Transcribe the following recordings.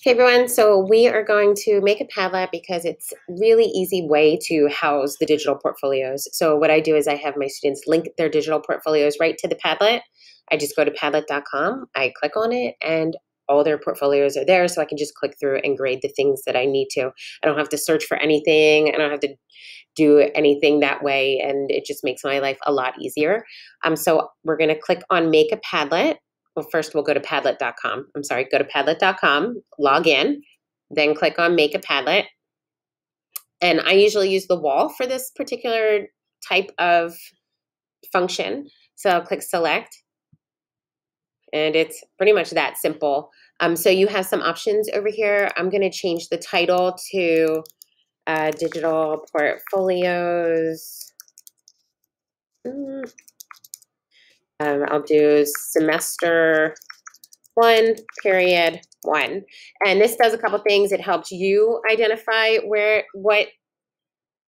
Hey everyone, so we are going to make a Padlet because it's a really easy way to house the digital portfolios. So what I do is I have my students link their digital portfolios right to the Padlet. I just go to padlet.com, I click on it, and all their portfolios are there, so I can just click through and grade the things that I need to. I don't have to search for anything. I don't have to do anything that way, and it just makes my life a lot easier. So we're going to click on Make a Padlet. Well, first we'll go to padlet.com. Go to padlet.com, log in, then click on Make a Padlet. And I usually use the wall for this particular type of function. So I'll click Select, and it's pretty much that simple. So you have some options over here. I'm going to change the title to Digital Portfolios. I'll do Semester 1, period 1. And this does a couple things. It helps you identify what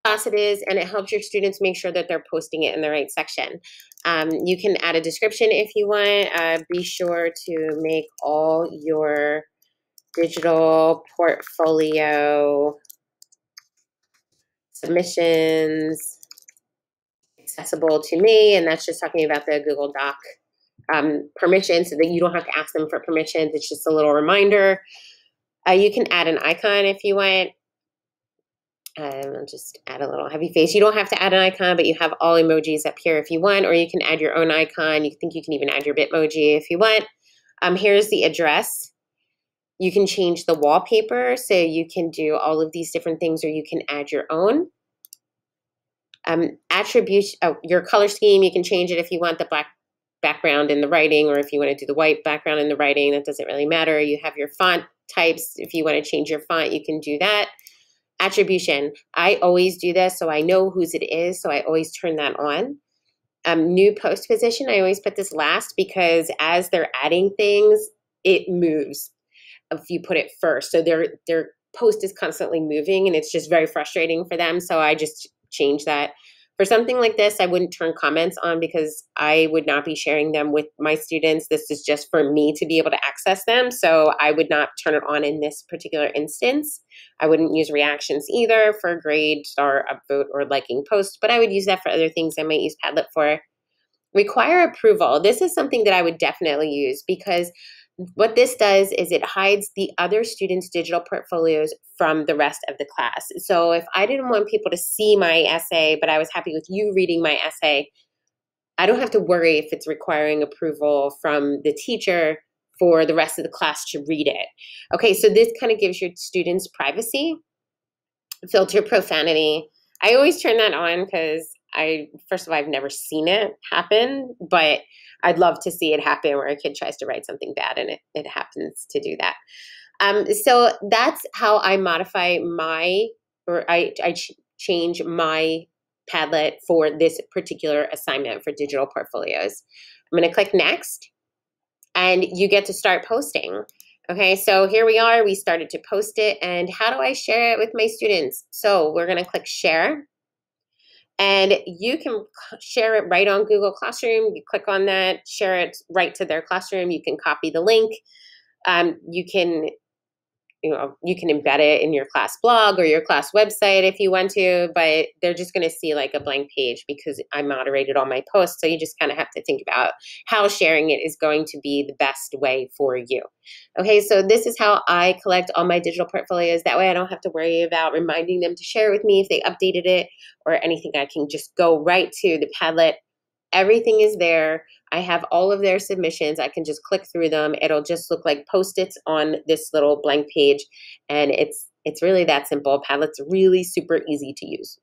class it is, and it helps your students make sure that they're posting it in the right section. You can add a description if you want. Be sure to make all your digital portfolio submissions accessible to me, and that's just talking about the Google Doc permission, so that you don't have to ask them for permissions. It's just a little reminder. You can add an icon if you want. I'll just add a little happy face. You don't have to add an icon, but you have all emojis up here if you want, or you can add your own icon. You think you can even add your Bitmoji if you want. Here's the address. You can change the wallpaper, so you can do all of these different things, or you can add your own. Attribution, your color scheme, you can change it if you want the black background in the writing, or if you want to do the white background in the writing. That doesn't really matter. You have your font types. If you want to change your font, you can do that. Attribution, I always do this so I know whose it is, so I always turn that on. New post position, I always put this last because as they're adding things, it moves if you put it first. So their post is constantly moving, and it's just very frustrating for them, so I just change that. For something like this, I wouldn't turn comments on because I would not be sharing them with my students. This is just for me to be able to access them, so I would not turn it on in this particular instance. I wouldn't use reactions either for grade, star, upvote, or liking posts, but I would use that for other things I might use Padlet for. Require approval. This is something that I would definitely use because what this does is it hides the other students' digital portfolios from the rest of the class. So if I didn't want people to see my essay, but I was happy with you reading my essay, I don't have to worry if it's requiring approval from the teacher for the rest of the class to read it. Okay, so this kind of gives your students privacy. Filter profanity. I always turn that on because first of all, I've never seen it happen, but I'd love to see it happen where a kid tries to write something bad and it happens to do that. So that's how I modify I change my Padlet for this particular assignment for digital portfolios. I'm going to click next, and you get to start posting. Okay, so here we are. We started to post it, and how do I share it with my students? So we're going to click share. And you can share it right on Google Classroom. You click on that, share it right to their classroom. You can copy the link. You can embed it in your class blog or your class website if you want to, but they're just going to see like a blank page because I moderated all my posts. So you just kind of have to think about how sharing it is going to be the best way for you. Okay, so this is how I collect all my digital portfolios. That way I don't have to worry about reminding them to share with me if they updated it or anything. I can just go right to the Padlet. Everything is there. I have all of their submissions. I can just click through them. It'll just look like Post-its on this little blank page. And it's really that simple. Padlet's really super easy to use.